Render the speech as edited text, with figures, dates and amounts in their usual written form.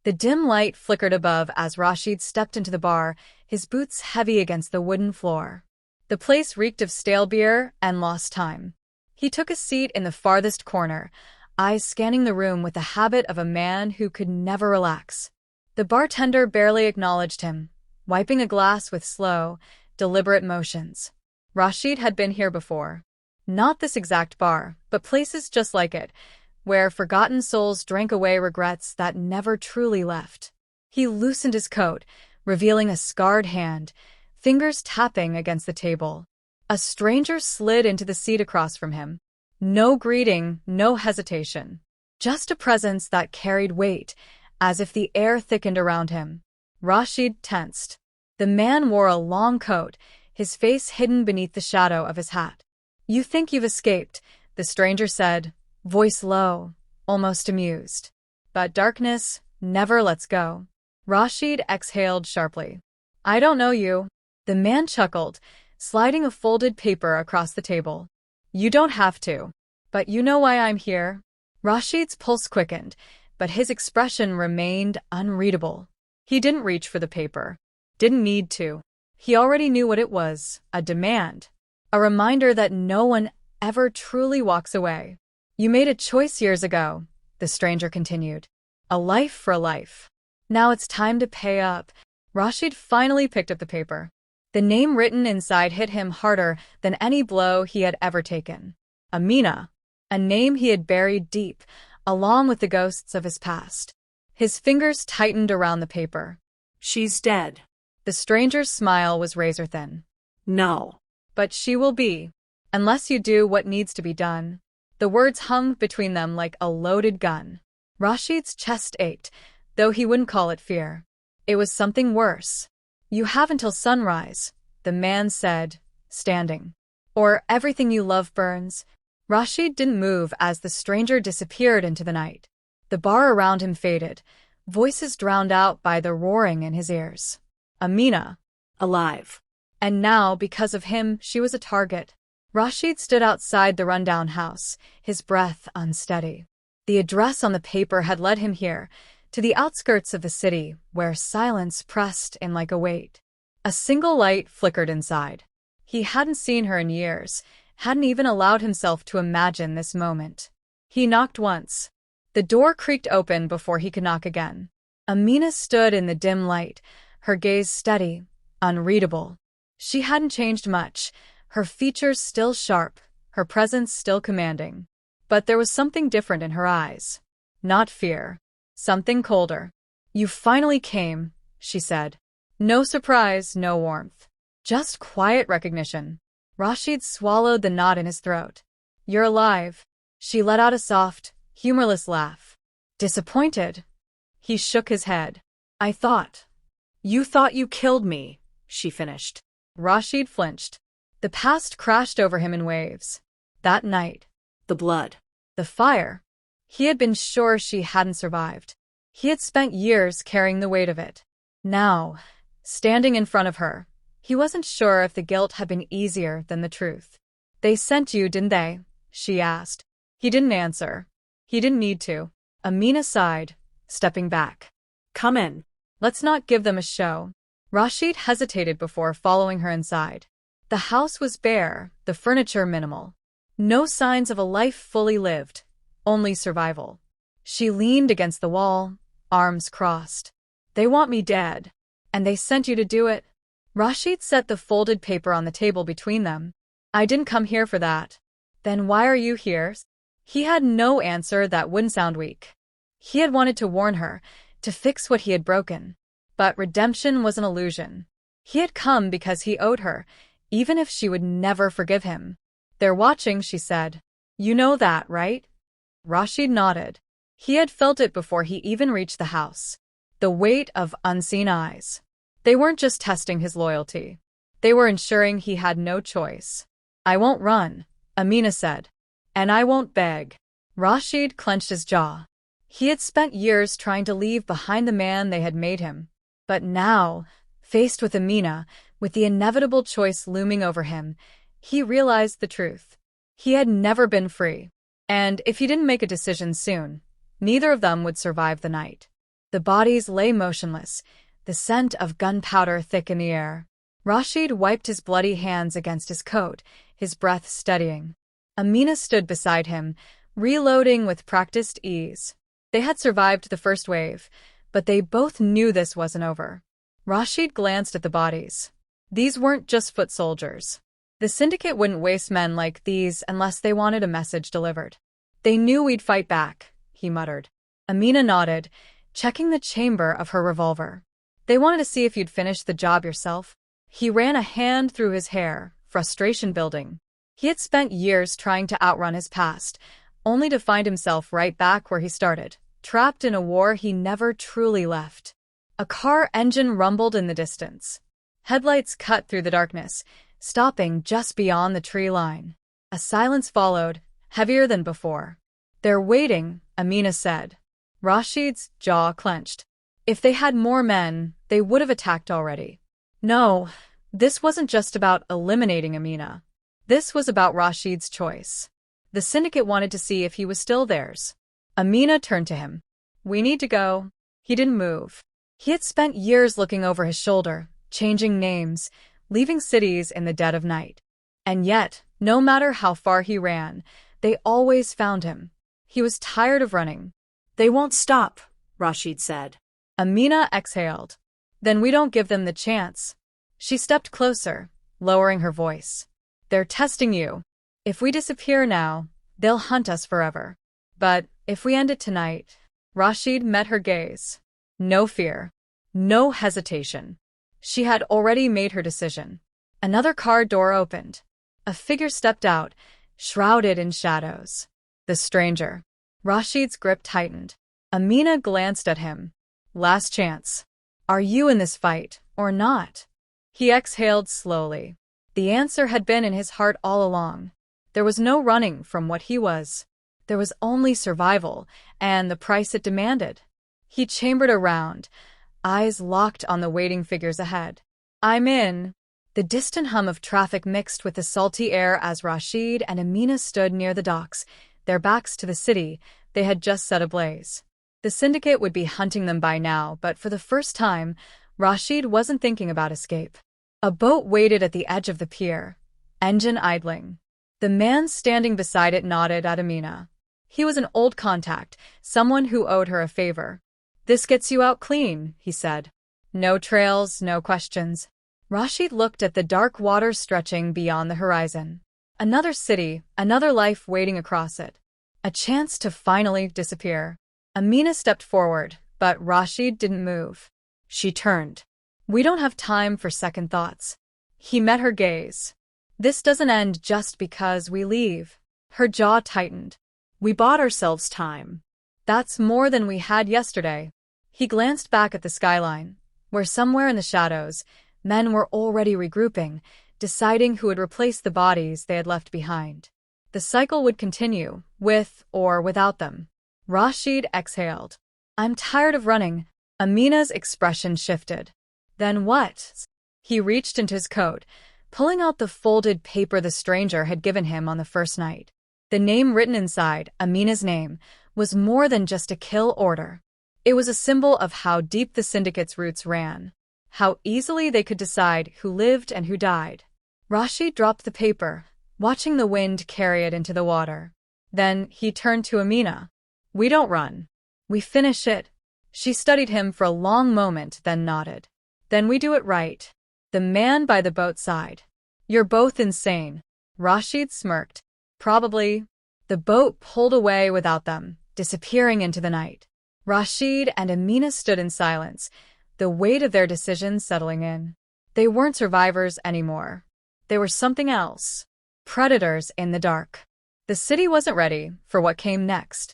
The dim light flickered above as Rashid stepped into the bar, his boots heavy against the wooden floor. The place reeked of stale beer and lost time. He took a seat in the farthest corner, eyes scanning the room with the habit of a man who could never relax. The bartender barely acknowledged him, wiping a glass with slow, deliberate motions. Rashid had been here before. Not this exact bar, but places just like it, where forgotten souls drank away regrets that never truly left. He loosened his coat, revealing a scarred hand, fingers tapping against the table. A stranger slid into the seat across from him. No greeting, no hesitation. Just a presence that carried weight, as if the air thickened around him. Rashid tensed. The man wore a long coat, his face hidden beneath the shadow of his hat. "You think you've escaped," the stranger said, voice low, almost amused. "But darkness never lets go." Rashid exhaled sharply. "I don't know you." The man chuckled, sliding a folded paper across the table. "You don't have to. But you know why I'm here?" Rashid's pulse quickened, but his expression remained unreadable. He didn't reach for the paper. Didn't need to. He already knew what it was, a demand. A reminder that no one ever truly walks away. "You made a choice years ago," the stranger continued. "A life for a life. Now it's time to pay up." Rashid finally picked up the paper. The name written inside hit him harder than any blow he had ever taken. Amina. A name he had buried deep, along with the ghosts of his past. His fingers tightened around the paper. "She's dead." The stranger's smile was razor-thin. "No." "But she will be, unless you do what needs to be done." The words hung between them like a loaded gun. Rashid's chest ached, though he wouldn't call it fear. It was something worse. "You have until sunrise," the man said, standing. "Or everything you love burns." Rashid didn't move as the stranger disappeared into the night. The bar around him faded, voices drowned out by the roaring in his ears. Amina. Alive. And now, because of him, she was a target. Rashid stood outside the rundown house, his breath unsteady. The address on the paper had led him here, to the outskirts of the city, where silence pressed in like a weight. A single light flickered inside. He hadn't seen her in years, hadn't even allowed himself to imagine this moment. He knocked once. The door creaked open before he could knock again. Amina stood in the dim light, her gaze steady, unreadable. She hadn't changed much, her features still sharp, her presence still commanding. But there was something different in her eyes. Not fear. Something colder. "You finally came," she said. No surprise, no warmth. Just quiet recognition. Rashid swallowed the knot in his throat. "You're alive." She let out a soft, humorless laugh. "Disappointed?" He shook his head. "I thought." "You thought you killed me," she finished. Rashid flinched. The past crashed over him in waves. That night. The blood. The fire. He had been sure she hadn't survived. He had spent years carrying the weight of it. Now, standing in front of her, he wasn't sure if the guilt had been easier than the truth. "They sent you, didn't they?" she asked. He didn't answer. He didn't need to. Amina sighed, stepping back. "Come in." "Let's not give them a show." Rashid hesitated before following her inside. The house was bare, the furniture minimal. No signs of a life fully lived, only survival. She leaned against the wall, arms crossed. "They want me dead. And they sent you to do it?" Rashid set the folded paper on the table between them. "I didn't come here for that." "Then why are you here?" He had no answer that wouldn't sound weak. He had wanted to warn her, to fix what he had broken. But redemption was an illusion. He had come because he owed her, even if she would never forgive him. "They're watching," she said. "You know that, right?" Rashid nodded. He had felt it before he even reached the house. The weight of unseen eyes. They weren't just testing his loyalty. They were ensuring he had no choice. "I won't run," Amina said. "And I won't beg." Rashid clenched his jaw. He had spent years trying to leave behind the man they had made him. But now, faced with Amina, with the inevitable choice looming over him, he realized the truth. He had never been free. And if he didn't make a decision soon, neither of them would survive the night. The bodies lay motionless, the scent of gunpowder thick in the air. Rashid wiped his bloody hands against his coat, his breath steadying. Amina stood beside him, reloading with practiced ease. They had survived the first wave, but they both knew this wasn't over. Rashid glanced at the bodies. These weren't just foot soldiers. The syndicate wouldn't waste men like these unless they wanted a message delivered. They knew we'd fight back, he muttered. Amina nodded, checking the chamber of her revolver. They wanted to see if you'd finished the job yourself. He ran a hand through his hair, frustration building. He had spent years trying to outrun his past, only to find himself right back where he started, trapped in a war he never truly left. A car engine rumbled in the distance. Headlights cut through the darkness, stopping just beyond the tree line. A silence followed, heavier than before. "They're waiting," Amina said. Rashid's jaw clenched. If they had more men, they would have attacked already. No, this wasn't just about eliminating Amina. This was about Rashid's choice. The syndicate wanted to see if he was still theirs. Amina turned to him. "We need to go." He didn't move. He had spent years looking over his shoulder, changing names, leaving cities in the dead of night. And yet, no matter how far he ran, they always found him. He was tired of running. "They won't stop," Rashid said. Amina exhaled. "Then we don't give them the chance." She stepped closer, lowering her voice. "They're testing you. If we disappear now, they'll hunt us forever. But if we end it tonight..." Rashid met her gaze. No fear. No hesitation. She had already made her decision. Another car door opened. A figure stepped out, shrouded in shadows. The stranger. Rashid's grip tightened. Amina glanced at him. "Last chance. Are you in this fight, or not?" He exhaled slowly. The answer had been in his heart all along. There was no running from what he was. There was only survival, and the price it demanded. He chambered around, eyes locked on the waiting figures ahead. "I'm in." The distant hum of traffic mixed with the salty air as Rashid and Amina stood near the docks, their backs to the city they had just set ablaze. The syndicate would be hunting them by now, but for the first time, Rashid wasn't thinking about escape. A boat waited at the edge of the pier, engine idling. The man standing beside it nodded at Amina. He was an old contact, someone who owed her a favor. "This gets you out clean," he said. "No trails, no questions." Rashid looked at the dark water stretching beyond the horizon. Another city, another life waiting across it. A chance to finally disappear. Amina stepped forward, but Rashid didn't move. She turned. "We don't have time for second thoughts." He met her gaze. "This doesn't end just because we leave." Her jaw tightened. "We bought ourselves time." "That's more than we had yesterday." He glanced back at the skyline, where somewhere in the shadows, men were already regrouping, deciding who would replace the bodies they had left behind. The cycle would continue, with or without them. Rashid exhaled. "I'm tired of running." Amina's expression shifted. "Then what?" He reached into his coat, pulling out the folded paper the stranger had given him on the first night. The name written inside, Amina's name, was more than just a kill order. It was a symbol of how deep the syndicate's roots ran, how easily they could decide who lived and who died. Rashid dropped the paper, watching the wind carry it into the water. Then he turned to Amina. "We don't run. We finish it." She studied him for a long moment, then nodded. "Then we do it right." The man by the boat sighed. "You're both insane." Rashid smirked. "Probably." The boat pulled away without them, disappearing into the night. Rashid and Amina stood in silence, the weight of their decision settling in. They weren't survivors anymore. They were something else. Predators in the dark. The city wasn't ready for what came next.